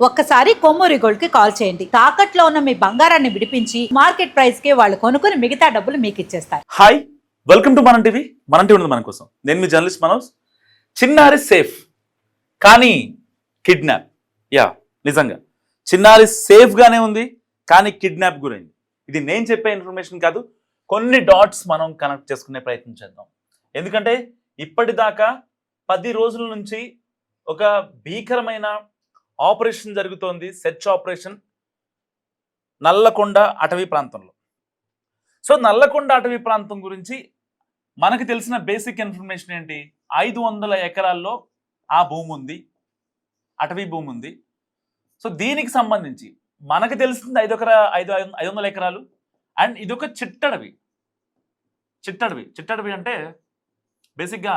ఒక్కసారి కొమ్మూరి గోల్డ్ కి కాల్ చేయండి. తాకట్లో ఉన్న మీ బంగారాన్ని విడిపించి మార్కెట్ ప్రైస్ కి వాళ్ళు కొనుక్కుని మిగతా డబ్బులు మీకు ఇచ్చేస్తారు. హాయ్, వెల్కమ్ టు మనం టీవీ. మనం టీవీ ఉంది మన కోసం. నేను మీ జర్నలిస్ట్ మనోజ్. చిన్నారి సేఫ్ కానీ కిడ్నాప్. నిజంగా చిన్నారి సేఫ్ గానే ఉంది కానీ కిడ్నాప్ గురైంది. ఇది నేను చెప్పే ఇన్ఫర్మేషన్ కాదు, కొన్ని డాట్స్ మనం కనెక్ట్ చేసుకునే ప్రయత్నం చేద్దాం. ఎందుకంటే ఇప్పటిదాకా 10 రోజుల నుంచి ఒక భీకరమైన ఆపరేషన్ జరుగుతోంది, సెర్చ్ ఆపరేషన్ నల్లకొండ అటవీ ప్రాంతంలో. సో నల్లకొండ అటవీ ప్రాంతం గురించి మనకు తెలిసిన బేసిక్ ఇన్ఫర్మేషన్ ఏంటి? 500 ఎకరాల్లో ఆ భూమి ఉంది, అటవీ భూమి ఉంది. సో దీనికి సంబంధించి మనకు తెలిసింది 500 ఎకరాలు. అండ్ ఇదొక చిట్టడవి. చిట్టడవి అంటే బేసిక్గా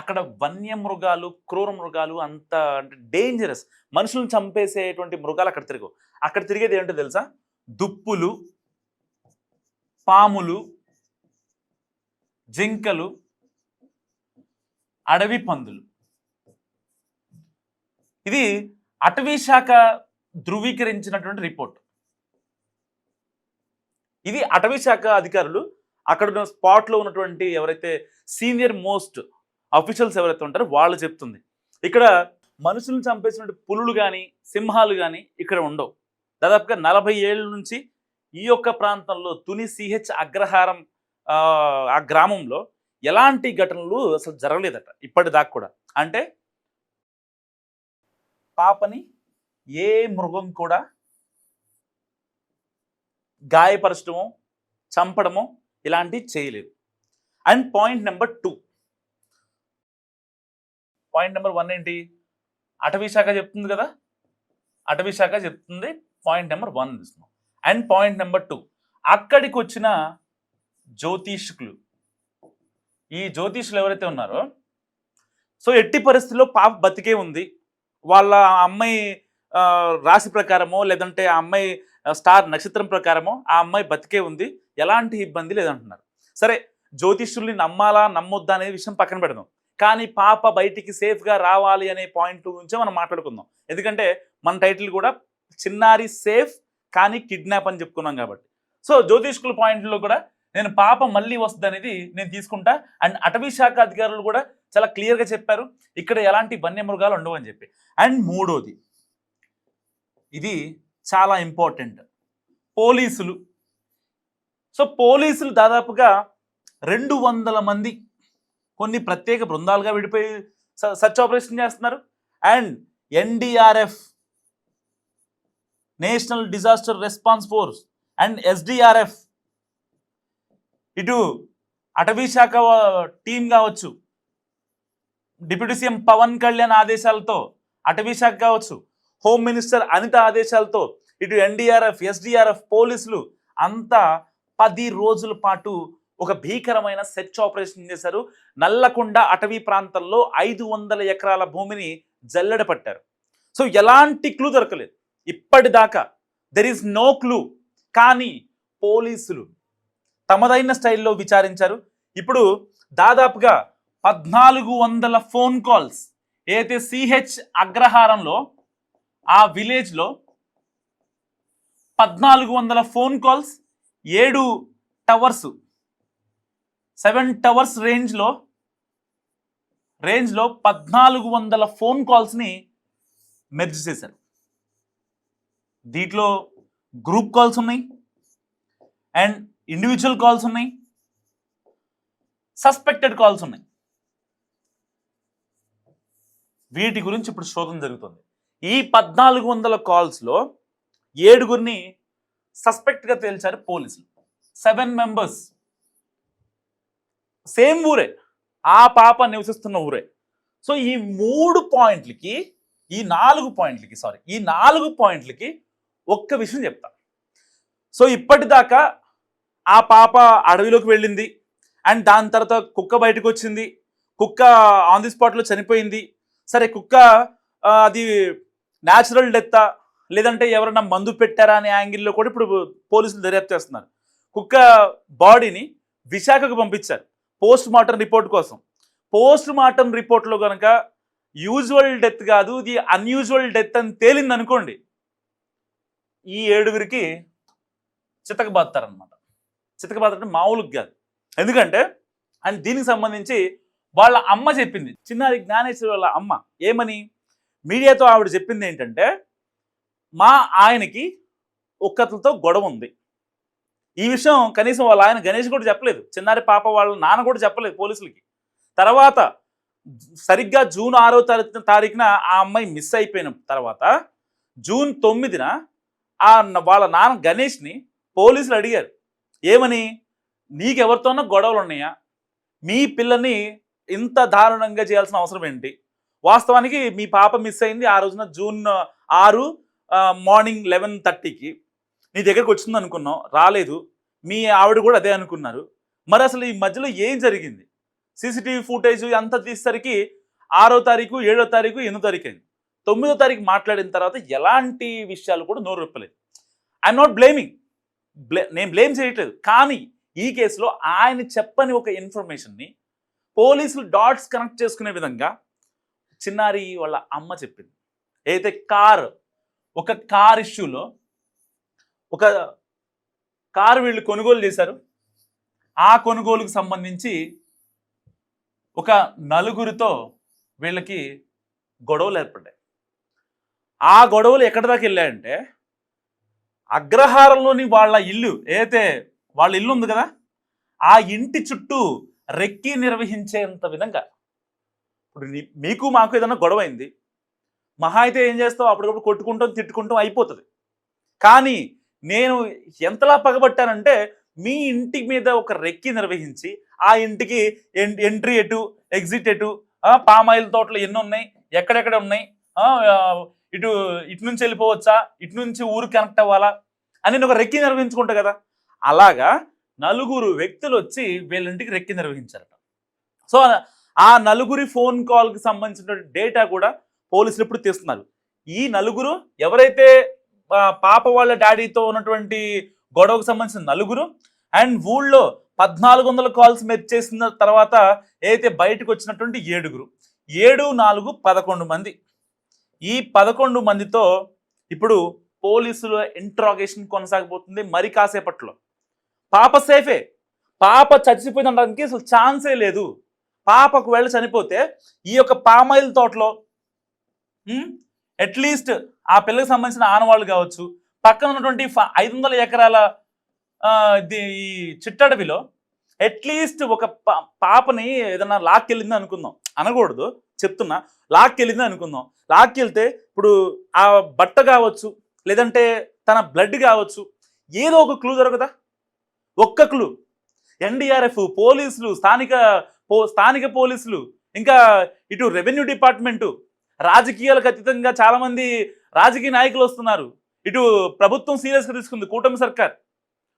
అక్కడ వన్యమృగాలు, క్రూర మృగాలు, అంత అంటే డేంజరస్, మనుషులను చంపేసేటువంటి మృగాలు అక్కడ తిరగవు. అక్కడ తిరిగేది ఏంటో తెలుసా? దుప్పులు, పాములు, జింకలు, అడవి పందులు. ఇది అటవీ శాఖ ధృవీకరించినటువంటి రిపోర్ట్. ఇది అటవీ శాఖ అధికారులు అక్కడ ఉన్న స్పాట్లో ఉన్నటువంటి ఎవరైతే సీనియర్ మోస్ట్ అఫీషియల్స్ ఎవరైతే ఉంటారో వాళ్ళు చెప్తుంది. ఇక్కడ మనుషులను చంపేసినటువంటి పులులు కానీ సింహాలు కానీ ఇక్కడ ఉండవు. దాదాపుగా 40 ఏళ్ళ నుంచి ఈ యొక్క ప్రాంతంలో తుని సిహెచ్ అగ్రహారం ఆ గ్రామంలో ఎలాంటి ఘటనలు అసలు జరగలేదట ఇప్పటిదాకా కూడా. అంటే పాపని ఏ మృగం కూడా గాయపరచడమో చంపడమో ఇలాంటివి చేయలేదు. అండ్ పాయింట్ నెంబర్ 1 ఏంటి? అటవీ శాఖ చెప్తుంది కదా, అటవీ శాఖ చెప్తుంది. పాయింట్ నెంబర్ 1 ఇస్తున్నాం. అండ్ పాయింట్ నెంబర్ 2, అక్కడికి వచ్చిన జ్యోతిష్కులు, ఈ జ్యోతిష్యులు ఎవరైతే ఉన్నారో, సో ఎట్టి పరిస్థితుల్లో పాప బతికే ఉంది, వాళ్ళ అమ్మాయి రాశి ప్రకారమో లేదంటే ఆ అమ్మాయి స్టార్ నక్షత్రం ప్రకారమో ఆ అమ్మాయి బతికే ఉంది, ఎలాంటి ఇబ్బంది లేదంటున్నారు. సరే, జ్యోతిష్యుల్ని నమ్మాలా నమ్మొద్దా అనే విషయం పక్కన పెడదాం. కానీ పాప బయటికి సేఫ్గా రావాలి అనే పాయింట్ గురించే మనం మాట్లాడుకుందాం. ఎందుకంటే మన టైటిల్ కూడా చిన్నారి సేఫ్ కానీ కిడ్నాప్ అని చెప్పుకున్నాం కాబట్టి. సో జ్యోతిష్కుల పాయింట్లో కూడా నేను పాప మళ్ళీ వస్తుంది అనేది నేను తీసుకుంటా. అండ్ అటవీ శాఖ అధికారులు కూడా చాలా క్లియర్గా చెప్పారు ఇక్కడ ఎలాంటి వన్యమృగాలు ఉండవు అని చెప్పి. అండ్ మూడోది, ఇది చాలా ఇంపార్టెంట్, పోలీసులు. సో పోలీసులు దాదాపుగా 200 మంది కొన్ని ప్రత్యేక బృందాలుగా విడిపోయి సర్చ్ ఆపరేషన్ చేస్తున్నారు. And NDRF, national disaster response force, and SDRF, ఇటు అటవీ శాఖ టీం కావచ్చు, డిప్యూటీ సీఎం పవన్ కళ్యాణ్ ఆదేశాలతో అటవీ శాఖ కావచ్చు, హోమ్ మినిస్టర్ అనిత ఆదేశాలతో ఇటు ఎన్డీఆర్ఎఫ్, ఎస్డిఆర్ఎఫ్, పోలీసులు అంతా 10 రోజుల పాటు ఒక భీకరమైన సెర్చ్ ఆపరేషన్ చేశారు. నల్లకొండ అటవీ ప్రాంతంలో 500 ఎకరాల భూమిని జల్లెడ పట్టారు. సో ఎలాంటి క్లూ దొరకలేదు ఇప్పటిదాకా, దెర్ ఈస్ నో క్లూ. కానీ పోలీసులు తమదైన స్టైల్లో విచారించారు. ఇప్పుడు దాదాపుగా 1400 ఫోన్ కాల్స్ ఏదైతే సిహెచ్ అగ్రహారంలో ఆ విలేజ్లో 1400 ఫోన్ కాల్స్, 7 టవర్స్, 7 టవర్స్ రేంజ్లో 1400 ఫోన్ కాల్స్ని మెర్జ్ చేశారు. దీంట్లో గ్రూప్ కాల్స్ ఉన్నాయి అండ్ ఇండివిజువల్ కాల్స్ ఉన్నాయి, సస్పెక్టెడ్ కాల్స్ ఉన్నాయి. వీటి గురించి ఇప్పుడు శోధన జరుగుతుంది. ఈ 1400 కాల్స్లో 7గురిని సస్పెక్ట్గా తేల్చారు పోలీసులు. 7 మెంబర్స్, సేమ్ ఊరే, ఆ పాప నివసిస్తున్న ఊరే. సో ఈ 4 పాయింట్లకి ఒక్క విషయం చెప్తా. సో ఇప్పటిదాకా ఆ పాప అడవిలోకి వెళ్ళింది అండ్ దాని తర్వాత కుక్క బయటకు వచ్చింది, కుక్క ఆన్ ది స్పాట్లో చనిపోయింది. సరే, కుక్క అది న్యాచురల్ డెత్తా లేదంటే ఎవరైనా మందు పెట్టారా అనే యాంగిల్లో కూడా ఇప్పుడు పోలీసులు దర్యాప్తు చేస్తున్నారు. కుక్క బాడీని విశాఖకు పంపించారు పోస్ట్ మార్టం రిపోర్ట్ కోసం. పోస్ట్ మార్టం రిపోర్ట్లో కనుక యూజువల్ డెత్ కాదు, ఇది అన్యూజువల్ డెత్ అని తేలింది అనుకోండి, ఈ 7గురికి చితకబాతారనమాట. చితకబాతంటే మామూలుగా కాదు. ఎందుకంటే అండ్ దీనికి సంబంధించి వాళ్ళ అమ్మ చెప్పింది, చిన్నారి జ్ఞానేశ్వరి వాళ్ళ అమ్మ ఏమని మీడియాతో ఆవిడ చెప్పింది ఏంటంటే, మా ఆయనకి ఒక్కరితో గొడవ ఉంది. ఈ విషయం కనీసం వాళ్ళ ఆయన గణేష్ కూడా చెప్పలేదు, చిన్నారి పాప వాళ్ళ నాన్న కూడా చెప్పలేదు పోలీసులకి. తర్వాత సరిగ్గా జూన్ 6వ తారీఖున ఆ అమ్మాయి మిస్ అయిపోయిన తర్వాత జూన్ 9న వాళ్ళ నాన్న గణేష్ని పోలీసులు అడిగారు, ఏమని, నీకెవరితోనో గొడవలు ఉన్నాయా, మీ పిల్లని ఇంత దారుణంగా చేయాల్సిన అవసరం ఏంటి, వాస్తవానికి మీ పాప మిస్ అయింది ఆ రోజున జూన్ 6 మార్నింగ్ 11:30కి నీ దగ్గరకు వచ్చింది అనుకున్నాం, రాలేదు, మీ ఆవిడ కూడా అదే అనుకున్నారు, మరి అసలు ఈ మధ్యలో ఏం జరిగింది, సీసీటీవీ ఫుటేజ్ అంతా తీసేసరికి 6వ తారీఖు 7వ తారీఖు 8వ తారీఖు అయింది. 9వ తారీఖు మాట్లాడిన తర్వాత ఎలాంటి విషయాలు కూడా నోరు విప్పలేదు. ఐఎమ్ నాట్ బ్లేమింగ్, నేను బ్లేమ్ చేయట్లేదు, కానీ ఈ కేసులో ఆయన చెప్పని ఒక ఇన్ఫర్మేషన్ని పోలీసులు డాట్స్ కనెక్ట్ చేసుకునే విధంగా చిన్నారి వాళ్ళ అమ్మ చెప్పింది. అయితే ఒక కార్ ఇష్యూలో ఒక కారు వీళ్ళు కొనుగోలు చేశారు, ఆ కొనుగోలుకు సంబంధించి ఒక 4గురితో వీళ్ళకి గొడవలు ఏర్పడ్డాయి. ఆ గొడవలు ఎక్కడి దాకా వెళ్ళాయంటే, అగ్రహారంలోని వాళ్ళ ఇల్లు ఏదైతే వాళ్ళ ఇల్లు ఉంది కదా, ఆ ఇంటి చుట్టూ రెక్కి నిర్వహించేంత విధంగా. ఇప్పుడు మీకు మాకు ఏదైనా గొడవ అయింది, మహా అయితే ఏం చేస్తావు, అప్పటికప్పుడు కొట్టుకుంటాం తిట్టుకుంటాం అయిపోతుంది. కానీ నేను ఎంతలా పగబట్టానంటే, మీ ఇంటి మీద ఒక రెక్కి నిర్వహించి ఆ ఇంటికి ఎంట్రీ ఎటు ఎగ్జిట్ ఎటు, పామాయిల్ తోటలు ఎన్ని ఉన్నాయి, ఎక్కడెక్కడ ఉన్నాయి, ఇటు నుంచి వెళ్ళిపోవచ్చా, ఇటు నుంచి ఊరు కనెక్ట్ అవ్వాలా అని ఒక రెక్కి నిర్వహించుకుంటా కదా, అలాగా 4 వ్యక్తులు వచ్చి వీళ్ళ ఇంటికి రెక్కి నిర్వహించారట. సో ఆ 4 ఫోన్ కాల్కి సంబంధించిన డేటా కూడా పోలీసులు ఇప్పుడు తీస్తున్నారు. ఈ 4 ఎవరైతే పాప వాళ్ళ డాడీతో ఉన్నటువంటి గొడవకు సంబంధించిన 4 అండ్ ఊళ్ళో 1400 కాల్స్ మెచ్చేసిన తర్వాత ఏదైతే బయటకు వచ్చినటువంటి 7, 7, 4, 11 మంది. ఈ 11 మందితో ఇప్పుడు పోలీసుల ఇంట్రాగేషన్ కొనసాగబోతుంది మరి కాసేపట్లో. పాప సేఫే, పాప చచ్చిపోయిందనడానికి అసలు ఛాన్సే లేదు. పాప ఒకవేళ చనిపోతే ఈ యొక్క పామాయిల్ తోటలో అట్లీస్ట్ ఆ పిల్లకి సంబంధించిన ఆనవాళ్ళు కావచ్చు, పక్కన ఉన్నటువంటి 500 ఎకరాల ఈ చిట్టడవిలో అట్లీస్ట్ ఒక పాపని ఏదన్నా లాక్కెళ్ళింది అనుకుందాం, అనకూడదు చెప్తున్నా, లాక్కెళ్ళింది అనుకుందాం. లాక్కెళ్తే ఇప్పుడు ఆ బట్ట కావచ్చు, లేదంటే తన బ్లడ్ కావచ్చు, ఏదో ఒక క్లూ దొరకదా? ఒక్క క్లూ. ఎన్డీఆర్ఎఫ్, పోలీసులు, స్థానిక పోలీసులు, ఇంకా ఇటు రెవెన్యూ డిపార్ట్మెంటు, రాజకీయాలకు అతీతంగా చాలామంది రాజకీయ నాయకులు వస్తున్నారు. ఇటు ప్రభుత్వం సీరియస్గా తీసుకుంది, కూటమి సర్కార్,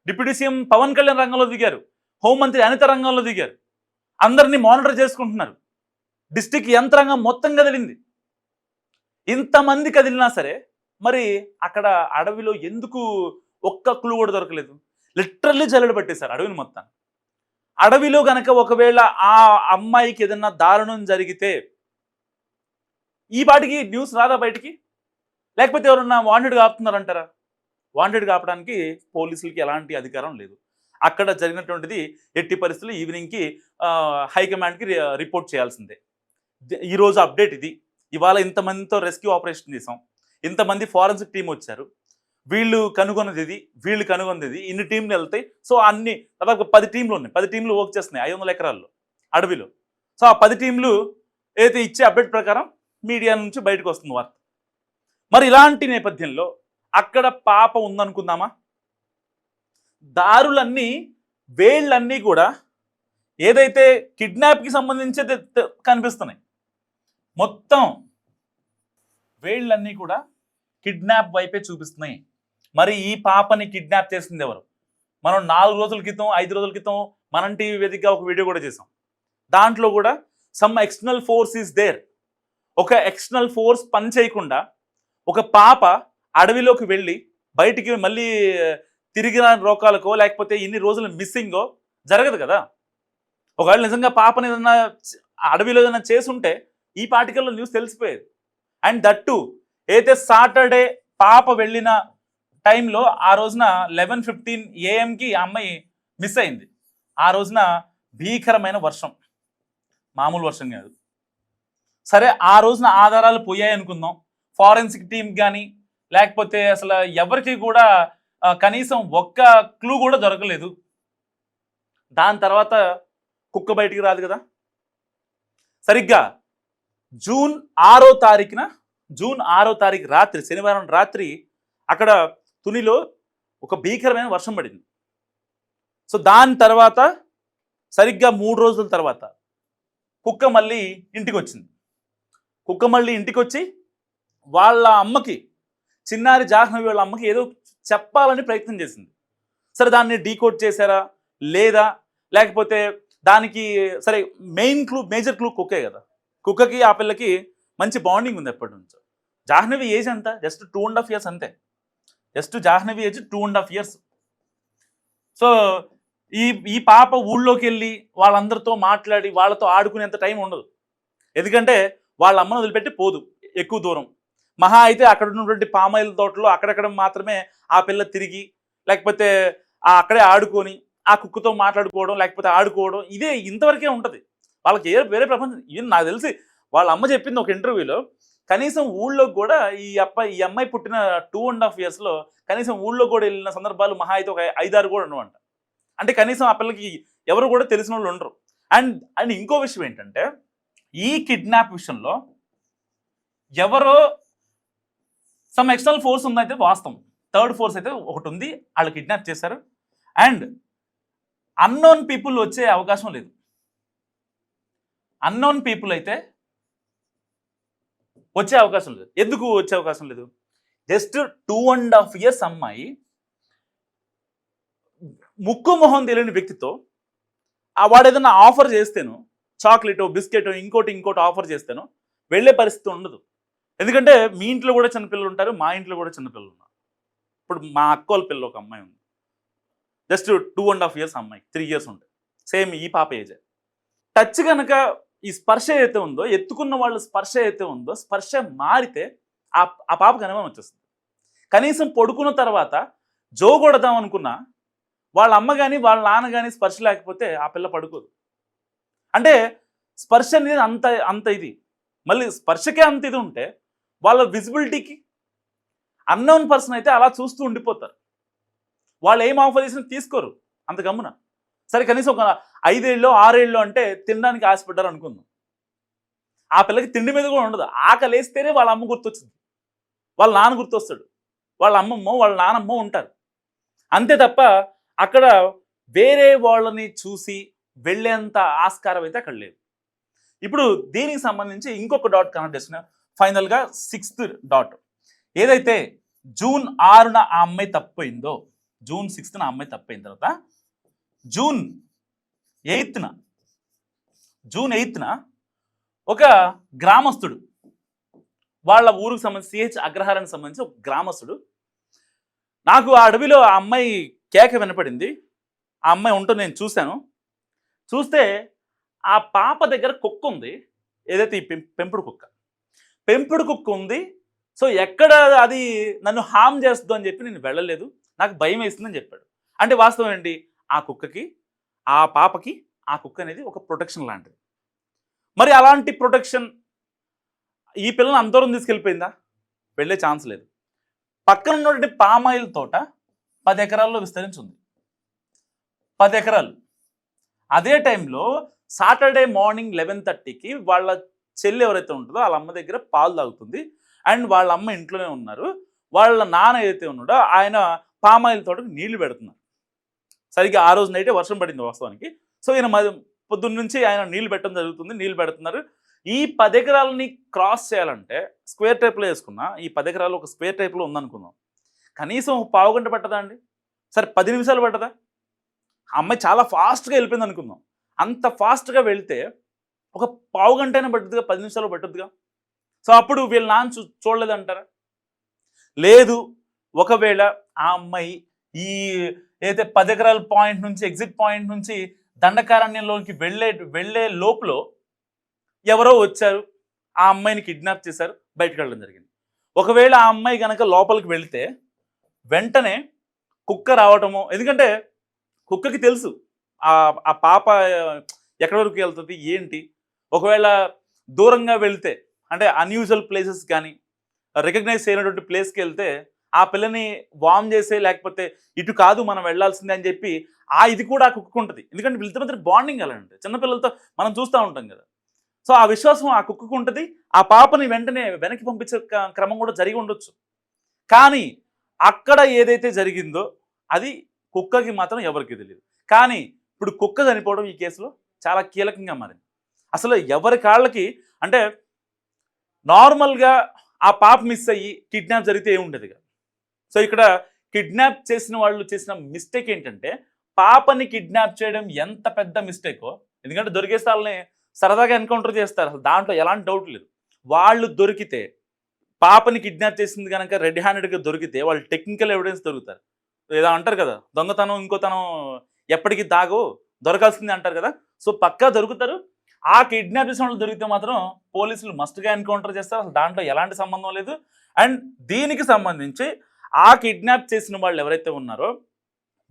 డిప్యూటీ సీఎం పవన్ కళ్యాణ్ రంగంలో దిగారు, హోంమంత్రి అనిత రంగంలో దిగారు, అందరినీ మానిటర్ చేసుకుంటున్నారు. డిస్టిక్ యంత్రాంగం మొత్తం కదిలింది. ఇంతమంది కదిలినా సరే మరి అక్కడ అడవిలో ఎందుకు ఒక్క క్లూ కూడా దొరకలేదు? లిటరల్లీ జల్లెడ పట్టేశారు అడవిని మొత్తం. అడవిలో గనక ఒకవేళ ఆ అమ్మాయికి ఏదన్నా దారుణం జరిగితే ఈ పాటికి న్యూస్ రాదా బయటికి? లేకపోతే ఎవరన్నా వాంటెడ్ కాపుతున్నారంటారా? వాంటెడ్ కాపడానికి పోలీసులకి ఎలాంటి అధికారం లేదు. అక్కడ జరిగినటువంటిది ఎట్టి పరిస్థితులు ఈవినింగ్కి హైకమాండ్కి రిపోర్ట్ చేయాల్సిందే. ఈరోజు అప్డేట్ ఇది. ఇవాళ ఇంతమందితో రెస్క్యూ ఆపరేషన్ చేసాం, ఇంతమంది ఫారెన్సిక్ టీం వచ్చారు, వీళ్ళు కనుగొన్నది ఇది, వీళ్ళు కనుగొన్నది ఇది, ఇన్ని టీంలు వెళ్తాయి. సో అన్ని దాదాపు 10 టీంలు ఉన్నాయి, 10 టీంలు వర్క్ చేస్తున్నాయి 500 ఎకరాల్లో అడవిలో. సో ఆ 10 టీంలు ఏదైతే ఇచ్చే అప్డేట్ ప్రకారం మీడియా నుంచి బయటకు వస్తుంది వార్త. మరి ఇలాంటి నేపథ్యంలో అక్కడ పాప ఉందనుకుందామా? దారులన్నీ వేళ్ళన్నీ కూడా ఏదైతే కిడ్నాప్కి సంబంధించి కనిపిస్తున్నాయి, మొత్తం వేళ్ళన్నీ కూడా కిడ్నాప్ వైపే చూపిస్తున్నాయి. మరి ఈ పాపని కిడ్నాప్ చేసింది ఎవరు? మనం 4 రోజుల క్రితం 5 రోజుల క్రితం మనం టీవీ వేదికగా ఒక వీడియో కూడా చేసాం. దాంట్లో కూడా some external force is there. ఒక ఎక్స్టర్నల్ ఫోర్స్ పని చేయకుండా ఒక పాప అడవిలోకి వెళ్ళి బయటికి మళ్ళీ తిరిగిన రోకాలకో లేకపోతే ఇన్ని రోజులు మిస్సింగో జరగదు కదా. ఒకవేళ నిజంగా పాపని ఏదన్నా అడవిలో ఏదైనా చేసుంటే ఈ పార్టికల్లో న్యూస్ తెలిసిపోయేది. అండ్ దట్టు అయితే సాటర్డే పాప వెళ్ళిన టైంలో ఆ రోజున 11:15 AM ఆ అమ్మాయి మిస్ అయింది. ఆ రోజున భీకరమైన వర్షం, మామూలు వర్షం కాదు. సరే ఆ రోజున ఆధారాలు పోయాయి అనుకుందాం, ఫారెన్సిక్ టీమ్ కానీ లేకపోతే అసలు ఎవరికి కూడా కనీసం ఒక్క క్లూ కూడా దొరకలేదు. దాని తర్వాత కుక్క బయటికి రాదు కదా. సరిగ్గా జూన్ 6వ తారీఖు రాత్రి, శనివారం రాత్రి అక్కడ తునిలో ఒక భీకరమైన వర్షం పడింది. సో దాని తర్వాత సరిగ్గా 3 రోజుల తర్వాత కుక్క మళ్ళీ ఇంటికి వచ్చింది. కుక్క మళ్ళీ ఇంటికి వచ్చి వాళ్ళ అమ్మకి, చిన్నారి జాహ్నవి వాళ్ళ అమ్మకి ఏదో చెప్పాలని ప్రయత్నం చేసింది. సరే దాన్ని డీకోడ్ చేశారా లేదా, లేకపోతే దానికి సరే మేజర్ క్లూ కుక్కే కదా. కుక్కకి ఆ పిల్లకి మంచి బాండింగ్ ఉంది ఎప్పటి నుంచో. జాహ్నవి ఏజ్ ఎంత, జస్ట్ 2.5 years అంతే. Jahnavi age 2.5 years. సో ఈ పాప ఊళ్ళోకి వెళ్ళి వాళ్ళందరితో మాట్లాడి వాళ్ళతో ఆడుకునేంత టైం ఉండదు. ఎందుకంటే వాళ్ళ అమ్మను వదిలిపెట్టి పోదు ఎక్కువ దూరం. మహా అయితే అక్కడ ఉన్నటువంటి పామాయిల్ తోటలో అక్కడక్కడ మాత్రమే ఆ పిల్ల తిరిగి, లేకపోతే అక్కడే ఆడుకొని ఆ కుక్కతో మాట్లాడుకోవడం, లేకపోతే ఆడుకోవడం, ఇదే ఇంతవరకే ఉంటుంది వాళ్ళకి. వేరే ప్రపంచం. ఈవెన్ నాకు తెలిసి వాళ్ళ అమ్మ చెప్పింది ఒక ఇంటర్వ్యూలో, కనీసం ఊళ్ళో కూడా ఈ అమ్మాయి పుట్టిన 2.5 yearsలో కనీసం ఊళ్ళో కూడా వెళ్ళిన సందర్భాలు మహా అయితే ఒక 5-6 కూడా ఉండవంట. అంటే కనీసం ఆ పిల్లకి ఎవరు కూడా తెలిసిన వాళ్ళు ఉండరు. అండ్ ఇంకో విషయం ఏంటంటే, ఈ కిడ్నాప్ విషయంలో ఎవరో సమ్ ఎక్స్టర్నల్ ఫోర్స్ ఉందైతే వాస్తవం. థర్డ్ ఫోర్స్ అయితే ఒకటి ఉంది, వాళ్ళు కిడ్నాప్ చేశారు. అండ్ అన్నోన్ పీపుల్ వచ్చే అవకాశం లేదు. అన్నోన్ పీపుల్ అయితే వచ్చే అవకాశం లేదు. ఎందుకు వచ్చే అవకాశం లేదు? జస్ట్ 2.5 years అమ్మాయి ముక్కు మొహం తెలియని వ్యక్తితో వాడు ఏదైనా ఆఫర్ చేస్తేనో, చాక్లెటో బిస్కెటో ఇంకోటి ఆఫర్ చేస్తేనో వెళ్ళే పరిస్థితి ఉండదు. ఎందుకంటే మీ ఇంట్లో కూడా చిన్నపిల్లలు ఉంటారు, మా ఇంట్లో కూడా చిన్నపిల్లలు ఉన్నారు. ఇప్పుడు మా అక్క వాళ్ళ పిల్ల ఒక అమ్మాయి ఉంది, జస్ట్ 2.5 years అమ్మాయి, 3 years ఉంటాయి, సేమ్ ఈ పాప ఏజే. టచ్ కనుక ఈ స్పర్శ అయితే ఉందో, ఎత్తుకున్న వాళ్ళు స్పర్శ అయితే ఉందో, స్పర్శ మారితే ఆ పాపకు అనుమానం వచ్చేస్తుంది. కనీసం పడుకున్న తర్వాత జో కొడదాం అనుకున్నా వాళ్ళ అమ్మ కానీ వాళ్ళ నాన్న కానీ స్పర్శ లేకపోతే ఆ పిల్ల పడుకోదు. అంటే స్పర్శ అనేది అంత ఇది. మళ్ళీ స్పర్శకే అంత ఇది ఉంటే వాళ్ళ విజిబిలిటీకి అన్నోన్ పర్సన్ అయితే అలా చూస్తూ ఉండిపోతారు. వాళ్ళు ఏం ఆఫర్ చేసినా తీసుకోరు అంత గమ్మున. సరే కనీసం ఒక 5 ఏళ్ళు 6 ఏళ్ళు అంటే తినడానికి ఆశపడ్డారు అనుకుందాం. ఆ పిల్లకి తిండి మీద కూడా ఉండదు. ఆకలేస్తేనే వాళ్ళ అమ్మ గుర్తొచ్చింది, వాళ్ళ నాన్న గుర్తొస్తాడు, వాళ్ళ అమ్మమ్మ వాళ్ళ నానమ్మ ఉంటారు. అంతే తప్ప అక్కడ వేరే వాళ్ళని చూసి వెళ్ళేంత ఆస్కారం అయితే అక్కడ లేదు. ఇప్పుడు దీనికి సంబంధించి ఇంకొక డాట్ కనెక్ట్ చేసిన ఫైనల్గా 6th డాట్. ఏదైతే జూన్ 6న ఆ అమ్మాయి తప్పిపోయిందో, జూన్ 6న ఆ అమ్మాయి తప్పిపోయిన తర్వాత జూన్ 8న ఒక గ్రామస్తుడు, వాళ్ళ ఊరికి సంబంధించి CH అగ్రహారానికి సంబంధించి ఒక గ్రామస్తుడు, నాకు ఆ అడవిలో ఆ అమ్మాయి కేక వినపడింది, ఆ అమ్మాయి ఉంటుంది, నేను చూశాను. చూస్తే ఆ పాప దగ్గర కుక్క ఉంది, ఏదైతే ఈ పెంపుడు కుక్క ఉంది. సో ఎక్కడ అది నన్ను హామ్ చేస్తుందో అని చెప్పి నేను వెళ్ళలేదు, నాకు భయం వేస్తుందని చెప్పాడు. అంటే వాస్తవం ఏంటి, ఆ కుక్కకి ఆ పాపకి ఆ కుక్క అనేది ఒక ప్రొటెక్షన్ లాంటిది. మరి అలాంటి ప్రొటెక్షన్ ఈ పిల్లని అంత దూరం తీసుకెళ్ళిపోయిందా? వెళ్ళే ఛాన్స్ లేదు. పక్కన ఉన్నటువంటి పామాయిల్ తోట 10 ఎకరాల్లో విస్తరించింది, 10 ఎకరాలు. అదే టైంలో సాటర్డే మార్నింగ్ 11:30కి వాళ్ళ చెల్లి ఎవరైతే ఉంటుందో వాళ్ళ అమ్మ దగ్గర పాలు తాగుతుంది. అండ్ వాళ్ళ అమ్మ ఇంట్లోనే ఉన్నారు. వాళ్ళ నాన్న ఏదైతే ఉన్నాడో ఆయన పామాయిల్ తోటకు నీళ్లు పెడుతున్నారు. సరిగ్గా ఆ రోజు నైటే వర్షం పడింది వాస్తవానికి. సో ఈయన పొద్దున్న నుంచి ఆయన నీళ్లు పెట్టడం జరుగుతుంది, నీళ్లు పెడుతున్నారు. ఈ 10 ఎకరాలని క్రాస్ చేయాలంటే స్క్వేర్ టైప్లో వేసుకున్నా, ఈ 10 ఎకరాలు ఒక స్క్వేర్ టైప్లో ఉందనుకుందాం, కనీసం ఒక పావు గంట పట్టదా అండి? సరే 10 నిమిషాలు పట్టదా? ఆ అమ్మాయి చాలా ఫాస్ట్గా వెళ్ళిపోయింది అనుకుందాం. అంత ఫాస్ట్గా వెళ్తే ఒక పావు గంట అయినా పట్టుద్దిగా, 10 నిమిషాలు పట్టుద్దిగా. సో అప్పుడు వీళ్ళ నాన్న చూడలేదంటారా? లేదు, ఒకవేళ ఆ అమ్మాయి ఈ ఏదైతే 10 ఎకరాల పాయింట్ నుంచి, ఎగ్జిట్ పాయింట్ నుంచి దండకారణ్యంలోకి వెళ్ళే లోపల ఎవరో వచ్చారు, ఆ అమ్మాయిని కిడ్నాప్ చేశారు, బయటకు వెళ్ళడం జరిగింది. ఒకవేళ ఆ అమ్మాయి కనుక లోపలికి వెళితే వెంటనే కుక్క రావటము, ఎందుకంటే కుక్కకి తెలుసు ఆ ఆ పాప ఎక్కడి వరకు వెళ్తుంది ఏంటి. ఒకవేళ దూరంగా వెళ్తే అంటే అన్యూజువల్ ప్లేసెస్ కానీ రికగ్నైజ్ చేయనటువంటి ప్లేస్కి వెళ్తే ఆ పిల్లని వార్మ్ చేసే, లేకపోతే ఇటు కాదు మనం వెళ్ళాల్సిందే అని చెప్పి ఇది కూడా ఆ కుక్క ఉంటుంది. ఎందుకంటే వీళ్ళిద్దరి మధ్య బాండింగ్ అలా ఉంటుంది, చిన్నపిల్లలతో మనం చూస్తూ ఉంటాం కదా. సో ఆ విశ్వాసం ఆ కుక్కకు ఉంటుంది. ఆ పాపని వెంటనే వెనక్కి పంపించే క్రమం కూడా జరిగి ఉండొచ్చు. కానీ అక్కడ ఏదైతే జరిగిందో అది కుక్కకి మాత్రం ఎవరికి తెలియదు. కానీ ఇప్పుడు కుక్క చనిపోవడం ఈ కేసులో చాలా కీలకంగా మారింది. అసలు ఎవరి కాళ్ళకి అంటే నార్మల్గా ఆ పాప మిస్ అయ్యి కిడ్నాప్ జరిగితే ఏముండదు కదా. సో ఇక్కడ కిడ్నాప్ చేసిన వాళ్ళు చేసిన మిస్టేక్ ఏంటంటే పాపని కిడ్నాప్ చేయడం ఎంత పెద్ద మిస్టేకో. ఎందుకంటే దొరికేస్తే వాళ్ళని సరదాగా ఎన్కౌంటర్ చేస్తారు, అసలు దాంట్లో ఎలాంటి డౌట్ లేదు. వాళ్ళు దొరికితే పాపని కిడ్నాప్ చేసింది కనుక రెడ్ హ్యాండెడ్గా దొరికితే వాళ్ళు టెక్నికల్ ఎవిడెన్స్ దొరుకుతారు. ఏదో అంటారు కదా, దొంగతనం ఇంకోతనం ఎప్పటికీ దాగు దొరకాల్సిందే అంటారు కదా. సో పక్కా దొరుకుతారు. ఆ కిడ్నాప్ చేసిన వాళ్ళు దొరికితే మాత్రం పోలీసులు మస్ట్గా ఎన్కౌంటర్ చేస్తారు, అసలు దాంట్లో ఎలాంటి సంబంధం లేదు. అండ్ దీనికి సంబంధించి ఆ కిడ్నాప్ చేసిన వాళ్ళు ఎవరైతే ఉన్నారో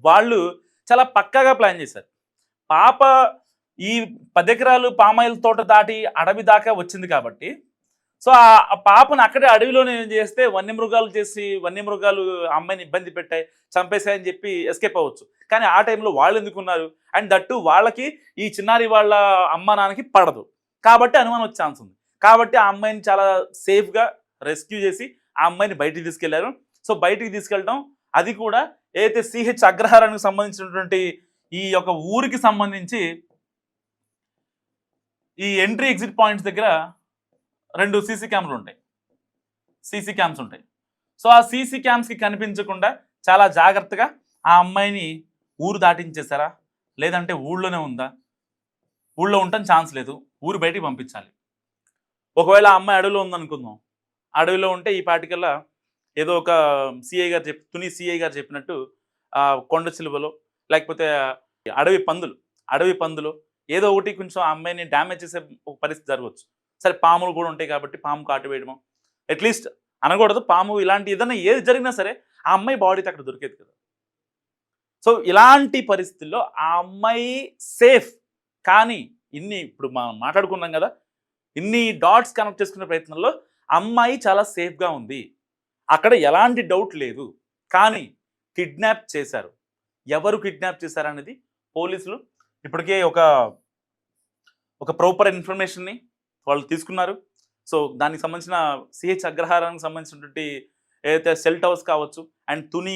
వాళ్ళు చాలా పక్కాగా ప్లాన్ చేశారు. పాప ఈ 10 ఎకరాలు పామాయిల్ తోట దాటి అడవి దాకా వచ్చింది కాబట్టి సో ఆ పాపను అక్కడే అడవిలోనే చేస్తే వన్యమృగాలు అమ్మాయిని ఇబ్బంది పెట్టాయి, చంపేశాయని చెప్పి ఎస్కేప్ అవ్వచ్చు. కానీ ఆ టైంలో వాళ్ళు ఎందుకున్నారు, అండ్ దట్టు వాళ్ళకి ఈ చిన్నారి వాళ్ళ అమ్మ నాన్నకి పడదు కాబట్టి అనుమానం వచ్చే ఛాన్స్ ఉంది. కాబట్టి ఆ అమ్మాయిని చాలా సేఫ్గా రెస్క్యూ చేసి ఆ అమ్మాయిని బయటికి తీసుకెళ్లారు. సో బయటికి తీసుకెళ్ళడం అది కూడా ఏదైతే సిహెచ్ అగ్రహారానికి సంబంధించినటువంటి ఈ యొక్క ఊరికి సంబంధించి ఈ ఎంట్రీ ఎగ్జిట్ పాయింట్స్ దగ్గర 2 సీసీ క్యామ్లు ఉంటాయి, సీసీ క్యామ్స్ ఉంటాయి. సో ఆ సీసీ క్యామ్స్కి కనిపించకుండా చాలా జాగ్రత్తగా ఆ అమ్మాయిని ఊరు దాటించేశారా, లేదంటే ఊళ్ళోనే ఉందా, ఊళ్ళో ఉండటం ఛాన్స్ లేదు, ఊరు బయటికి పంపించాలి. ఒకవేళ ఆ అమ్మాయి అడవిలో ఉందనుకుందాం, అడవిలో ఉంటే ఈ పాటికల్లా ఏదో ఒక తుని సిఐ గారు చెప్పినట్టు కొండ చిలువలో లేకపోతే అడవి పందులు ఏదో ఒకటి కొంచెం ఆ అమ్మాయిని డ్యామేజ్ చేసే ఒక పరిస్థితి జరగవచ్చు. సరే పాములు కూడా ఉంటాయి కాబట్టి పాము కాటు వేయడము, అట్లీస్ట్ అనకూడదు పాము, ఇలాంటి ఏదైనా ఏది జరిగినా సరే ఆ అమ్మాయి బాడీతో అక్కడ దొరికేది కదా. సో ఇలాంటి పరిస్థితుల్లో ఆ అమ్మాయి సేఫ్. కానీ ఇప్పుడు మనం మాట్లాడుకున్నాం కదా, ఇన్ని డాట్స్ కనెక్ట్ చేసుకునే ప్రయత్నంలో అమ్మాయి చాలా సేఫ్గా ఉంది, అక్కడ ఎలాంటి డౌట్ లేదు. కానీ కిడ్నాప్ చేశారు, ఎవరు కిడ్నాప్ చేశారనేది పోలీసులు ఇప్పటికే ఒక ప్రాపర్ ఇన్ఫర్మేషన్ని వాళ్ళు తీసుకున్నారు. సో దానికి సంబంధించిన సిహెచ్ అగ్రహారానికి సంబంధించినటువంటి ఏదైతే సెల్ టవర్స్ కావచ్చు అండ్ తుని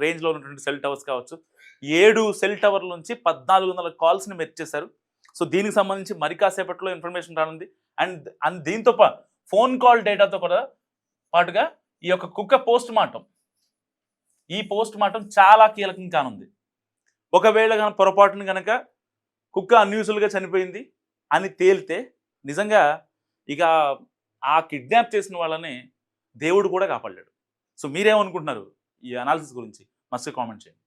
రేంజ్లో ఉన్నటువంటి సెల్ టవర్స్ కావచ్చు, 7 సెల్ టవర్ల నుంచి 1400 కాల్స్ని మెర్చేశారు. సో దీనికి సంబంధించి మరి కాసేపట్లో ఇన్ఫర్మేషన్ రానుంది. అండ్ దీంతో ఫోన్ కాల్ డేటాతో కూడా పాటుగా ఈ యొక్క కుక్క పోస్ట్ మార్టం చాలా కీలకం కానుంది. ఒకవేళ కనుక పొరపాటును కనుక కుక్క అన్యూజువల్గా చనిపోయింది అని తేలితే నిజంగా ఇక ఆ కిడ్నాప్ చేసిన వాళ్ళని దేవుడు కూడా కాపాడలేడు. సో మీరేమనుకుంటున్నారు ఈ అనాలిసిస్ గురించి? మస్తు కామెంట్ చేయండి.